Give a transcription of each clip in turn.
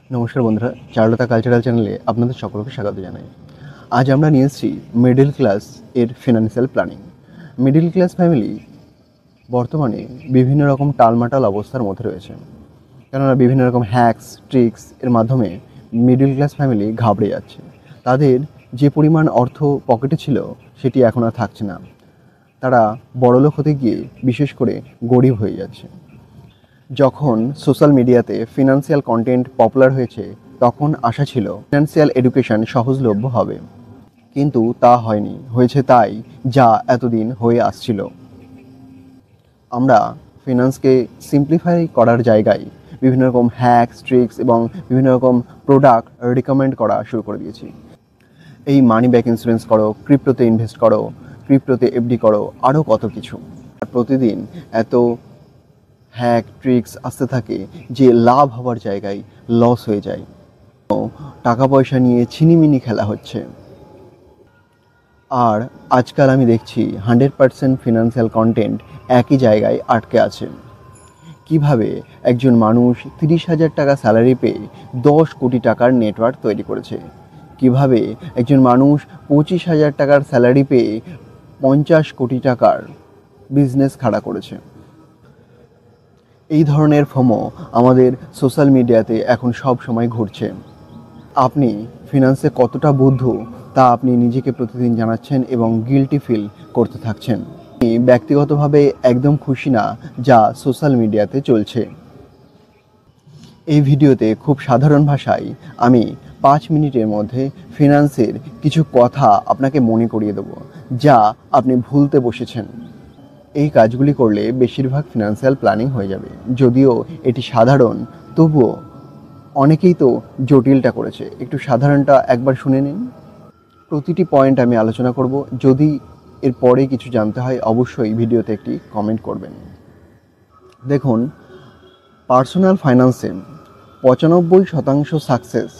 নমস্কার বন্ধুরা, চারুলতা কালচারাল চ্যানেলে আপনাদের সকলকে স্বাগত জানাই। আজ আমরা নিয়ে এসেছি মিডল ক্লাস এর financial planning. Middle class family বর্তমানে বিভিন্ন রকম টালমাটাল অবস্থার মধ্যে রয়েছে, কেননা বিভিন্ন রকম হ্যাকস ট্রিক্স এর মাধ্যমে মিডল ক্লাস ফ্যামিলি ঘাবড়ে যাচ্ছে। তাদের যে পরিমাণ অর্থ পকেটে ছিল সেটি এখন আর থাকছে না। তারা বড়লোক হতে গিয়ে বিশেষ করে গরিব হয়ে যাচ্ছে। যখন সোশ্যাল মিডিয়াতে ফিনান্সিয়াল কন্টেন্ট পপুলার হয়েছে তখন আশা ছিল ফিনান্সিয়াল এডুকেশন সহজলভ্য হবে, কিন্তু তা হয়নি। হয়েছে তাই যা এতদিন হয়ে আসছিল। আমরা ফিনান্সকে সিম্পলিফাই করার জায়গায় বিভিন্ন রকম হ্যাকস ট্রিক্স এবং বিভিন্ন রকম প্রোডাক্ট রিকমেন্ড করা শুরু করে দিয়েছি। এই মানি ব্যাক ইন্স্যুরেন্স করো, ক্রিপ্টোতে ইনভেস্ট করো, ক্রিপ্টোতে এফডি করো, আরও কত কিছু। প্রতিদিন এত হ্যাক ট্রিক্স আসতে থাকে যে লাভ হওয়ার জায়গায় লস হয়ে যায়। টাকা পয়সা নিয়ে ছিনিমিনি খেলা হচ্ছে। আর আজকাল আমি দেখছি 100% ফিনান্সিয়াল কন্টেন্ট একই জায়গায় আটকে আছে। কিভাবে একজন মানুষ 30,000 টাকা স্যালারি পেয়ে 10 কোটি টাকার নেটওয়ার্ক তৈরি করেছে, কিভাবে একজন মানুষ 25,000 টাকার স্যালারি পেয়ে 50 কোটি টাকার বিজনেস খাড়া করেছে। এই ধরনের ফোমো আমাদের সোশ্যাল মিডিয়াতে এখন সব সময় ঘুরছে। আপনি ফিনান্সে কতটা বুদ্ধু তা আপনি নিজেকে প্রতিদিন জানাচ্ছেন এবং গিল্টি ফিল করতে থাকছেন। আমি ব্যক্তিগতভাবে একদম খুশি না যা সোশ্যাল মিডিয়াতে চলছে। এই ভিডিওতে খুব সাধারণ ভাষায় আমি 5 মিনিটের মধ্যে ফিনান্সের কিছু কথা আপনাকে মনে করিয়ে দেব যা আপনি ভুলতে বসেছেন। এই কাজগুলি করলে বেশিরভাগ ফিনান্সিয়াল প্ল্যানিং হয়ে যাবে। যদিও এটি সাধারণ, তবুও অনেকেই তো জটিলটা করেছে। একটু সাধারণটা একবার শুনে নিন। প্রতিটি পয়েন্ট আমি আলোচনা করব। যদি এর পরে কিছু জানতে হয় অবশ্যই ভিডিওতে একটি কমেন্ট করবেন। দেখুন, পার্সোনাল ফাইন্যান্সে 95% সাকসেস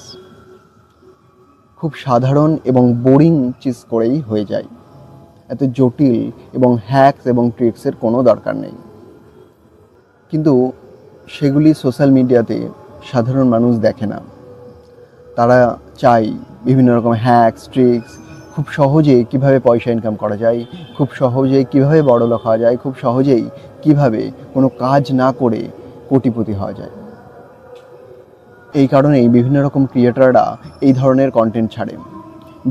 খুব সাধারণ এবং বোরিং চিজ করেই হয়ে যায়। এত জটিল এবং হ্যাকস এবং ট্রিক্সের কোনো দরকার নেই। কিন্তু সেগুলি সোশ্যাল মিডিয়াতে সাধারণ মানুষ দেখে না। তারা চায় বিভিন্ন রকম হ্যাকস ট্রিক্স, খুব সহজে কিভাবে পয়সা ইনকাম করা যায়, খুব সহজে কিভাবে বড়লোক হওয়া যায়, খুব সহজেই কিভাবে কোনো কাজ না করে কোটিপতি হওয়া যায়। এই কারণেই বিভিন্ন রকম ক্রিয়েটাররা এই ধরনের কন্টেন্ট ছাড়ে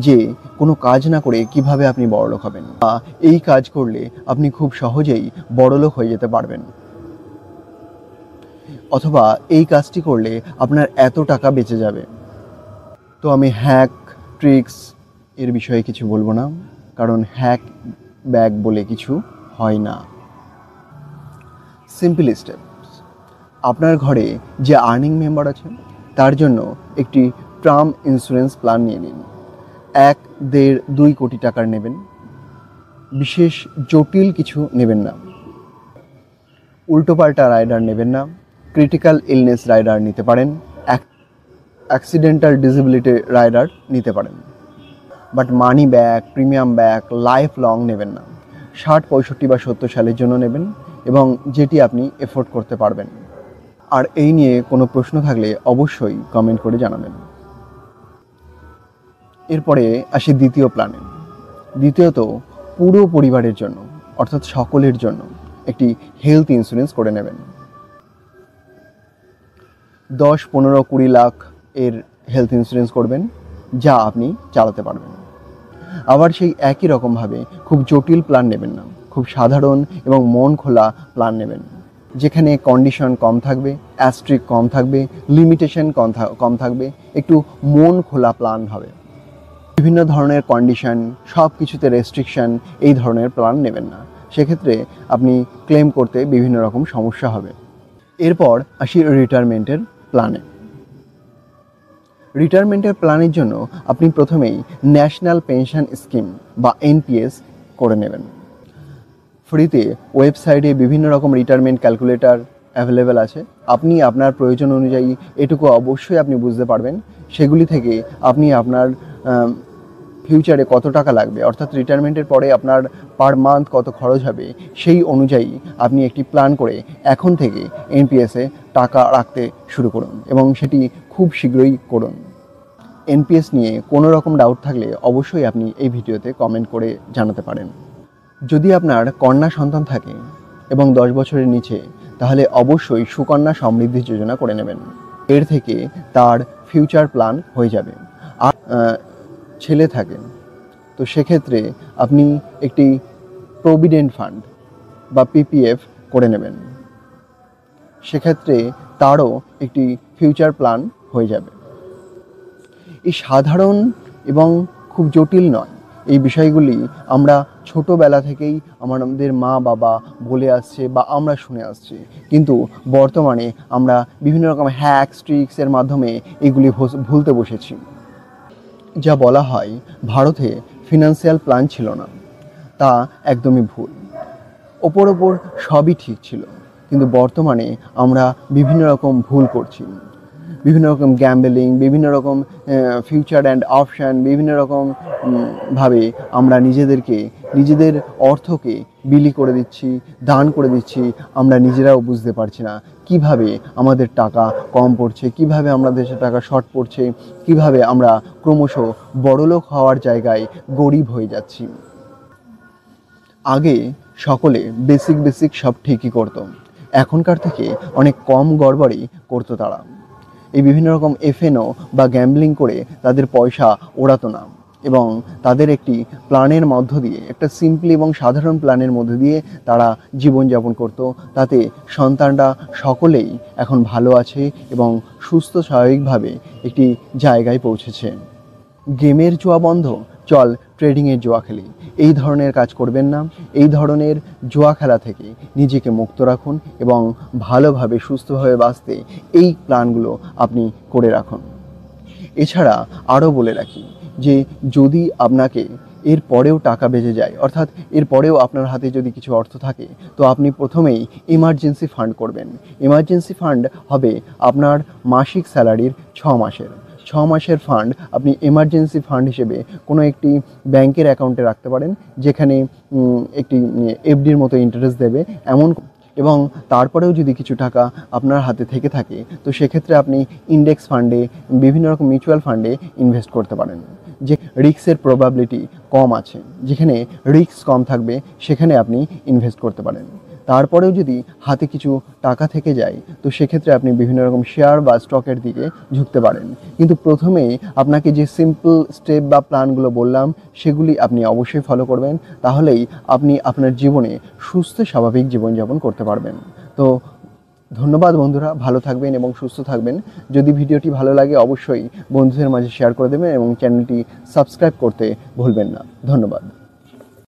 যে কোনো কাজ না করে কিভাবে আপনি বড়লোক হবেন, বা এই কাজ করলে আপনি খুব সহজেই বড়লোক হয়ে যেতে পারবেন, অথবা এই কাজটি করলে আপনার এত টাকা বেঁচে যাবে। তো আমি হ্যাক ট্রিক্স এর বিষয়ে কিছু বলবো না, কারণ হ্যাক ব্যাক বলে কিছু হয় না। Simple steps. আপনার ঘরে যে আর্নিং মেম্বার আছে তার জন্য একটি টার্ম ইন্স্যুরেন্স প্ল্যান নিয়ে নিন। 1, 1.5, 2 কোটি টাকার নেবেন। বিশেষ জটিল কিছু নেবেন না। উল্টোপাল্টা রাইডার নেবেন না। ক্রিটিক্যাল ইলনেস রাইডার নিতে পারেন, অ্যাক্সিডেন্টাল ডিসেবিলিটি রাইডার নিতে পারেন, but money back, premium back, life long নেবেন না। 60, 65 বা 70 সালের জন্য নেবেন এবং যেটি আপনি এফোর্ড করতে পারবেন। আর এই নিয়ে কোনো প্রশ্ন থাকলে অবশ্যই কমেন্ট করে জানাবেন। এরপরে আসি দ্বিতীয় প্ল্যানে। দ্বিতীয়ত, পুরো পরিবারের জন্য অর্থাৎ সকলের জন্য একটি হেলথ ইন্স্যুরেন্স করে নেবেন। 10, 15, 20 লাখ এর হেলথ ইন্স্যুরেন্স করবেন যা আপনি চালাতে পারবেন। আবার সেই একই রকমভাবে খুব জটিল প্ল্যান নেবেন না, খুব সাধারণ এবং মন খোলা প্ল্যান নেবেন, যেখানে কন্ডিশন কম থাকবে, অ্যাস্ট্রিক কম থাকবে, লিমিটেশন কম থাকবে। একটু মন খোলা প্ল্যান হবে। বিভিন্ন ধরনের কন্ডিশন, সব কিছুতে রেস্ট্রিকশন, এই ধরনের প্ল্যান নেবেন না। সেক্ষেত্রে আপনি ক্লেম করতে বিভিন্ন রকম সমস্যা হবে। এরপর আসি রিটায়ারমেন্টের প্ল্যানে। রিটায়ারমেন্টের প্ল্যানের জন্য আপনি প্রথমেই ন্যাশনাল পেনশন স্কিম বা এনপিএস করে নেবেন। ফ্রিতে ওয়েবসাইটে বিভিন্ন রকম রিটায়ারমেন্ট ক্যালকুলেটর অ্যাভেলেবেল আছে। আপনি আপনার প্রয়োজন অনুযায়ী এটুকু অবশ্যই আপনি বুঝতে পারবেন। সেগুলি থেকে আপনি আপনার ফিউচারে কত টাকা লাগবে, অর্থাৎ রিটায়ারমেন্টের পরে আপনার পার মান্থ কত খরচ হবে, সেই অনুযায়ী আপনি একটি প্ল্যান করে এখন থেকে এনপিএসে টাকা রাখতে শুরু করুন এবং সেটি খুব শীঘ্রই করুন। এনপিএস নিয়ে কোনো রকম ডাউট থাকলে অবশ্যই আপনি এই ভিডিওতে কমেন্ট করে জানাতে পারেন। যদি আপনার কন্যা সন্তান থাকে এবং 10 বছরের নিচে, তাহলে অবশ্যই সুকন্যা সমৃদ্ধি যোজনা করে নেবেন। এর থেকে তার ফিউচার প্ল্যান হয়ে যাবে। আর ছেলে থাকে তো সেক্ষেত্রে আপনি একটি প্রভিডেন্ট ফান্ড বা পিপিএফ করে নেবেন, সেক্ষেত্রে তারও একটি ফিউচার প্ল্যান হয়ে যাবে। এই সাধারণ এবং খুব জটিল নয়, এই বিষয়গুলি আমরা ছোটোবেলা থেকেই আমাদের মা বাবা বলে আসছে বা আমরা শুনে আসছি, কিন্তু বর্তমানে আমরা বিভিন্ন রকম হ্যাকস ট্রিক্সের মাধ্যমে এগুলি ভুলতে বসেছি। যা বলা হয় ভারতে ফিনান্সিয়াল প্ল্যান ছিল না, তা একদমই ভুল। ওপর সবই ঠিক ছিল, কিন্তু বর্তমানে আমরা বিভিন্ন রকম ভুল করছি। বিভিন্ন রকম গ্যাম্বলিং, বিভিন্ন রকম ফিউচার অ্যান্ড অপশান, বিভিন্ন রকম ভাবে আমরা নিজেদের অর্থকে বিলি করে দিচ্ছি, দান করে দিচ্ছি। আমরা নিজেরাও বুঝতে পারছি না কিভাবে আমাদের টাকা কম পড়ছে, কিভাবে আমাদের টাকা শর্ট পড়ছে, কিভাবে আমরা ক্রমশ বড়লোক হওয়ার জায়গায় গরিব হয়ে যাচ্ছি। আগে সকলে বেসিক সব ঠিকই করতো, এখনকার থেকে অনেক কম গড়বড়ই করতো তারা। এই বিভিন্ন রকম এফএনও বা গ্যাম্বলিং করে তাদের পয়সা ওড়াতো না এবং তাদের একটি প্ল্যানের মধ্য দিয়ে, একটা সিম্পল এবং সাধারণ প্ল্যানের মধ্য দিয়ে তারা জীবনযাপন করত। তাতে সন্তানরা সকলেই এখন ভালো আছে এবং সুস্থ স্বাভাবিকভাবে একটি জায়গায় পৌঁছেছে। গেমের জুয়া বন্ধ, চল ট্রেডিংয়ের জুয়া খেলি, এই ধরনের কাজ করবেন না। এই ধরনের জুয়া খেলা থেকে নিজেকে মুক্ত রাখুন এবং ভালোভাবে সুস্থভাবে বাঁচতে এই প্ল্যানগুলো আপনি করে রাখুন। এছাড়া আরও বলে রাখি যে যদি আপনাকে এর পরেও টাকা বেঁচে যায়, অর্থাৎ এর পরেও আপনার হাতে যদি কিছু অর্থ থাকে, তো আপনি প্রথমেই ইমার্জেন্সি ফান্ড করবেন। ইমার্জেন্সি ফান্ড হবে আপনার মাসিক স্যালারির 6 মাসের ফান্ড আপনি এমার্জেন্সি ফান্ড হিসেবে কোনো একটি ব্যাংকের অ্যাকাউন্টে রাখতে পারেন, যেখানে একটি এফডির মতো ইন্টারেস্ট দেবে এমন। এবং তারপরেও যদি কিছু টাকা আপনার হাতে থেকে থাকে, তো সেক্ষেত্রে আপনি ইন্ডেক্স ফান্ডে, বিভিন্ন রকম মিউচুয়াল ফান্ডে ইনভেস্ট করতে পারেন, যে রিস্কের প্রবাবিলিটি কম আছে। যেখানে রিস্ক কম থাকবে সেখানে আপনি ইনভেস্ট করতে পারেন। তারপরেও যদি হাতে কিছু টাকা থেকে যায়, তো সেক্ষেত্রে আপনি বিভিন্ন রকম শেয়ার বা স্টকের দিকে ঝুঁকতে পারেন। কিন্তু প্রথমেই আপনাকে যে সিম্পল স্টেপ বা প্ল্যানগুলো বললাম, সেগুলি আপনি অবশ্যই ফলো করবেন, তাহলেই আপনি আপনার জীবনে সুস্থ স্বাভাবিক জীবনযাপন করতে পারবেন। তো ধন্যবাদ বন্ধুরা, ভালো থাকবেন এবং সুস্থ থাকবেন। যদি ভিডিওটি ভালো লাগে অবশ্যই বন্ধুদের মাঝে শেয়ার করে দেবেন এবং চ্যানেলটি সাবস্ক্রাইব করতে ভুলবেন না। ধন্যবাদ।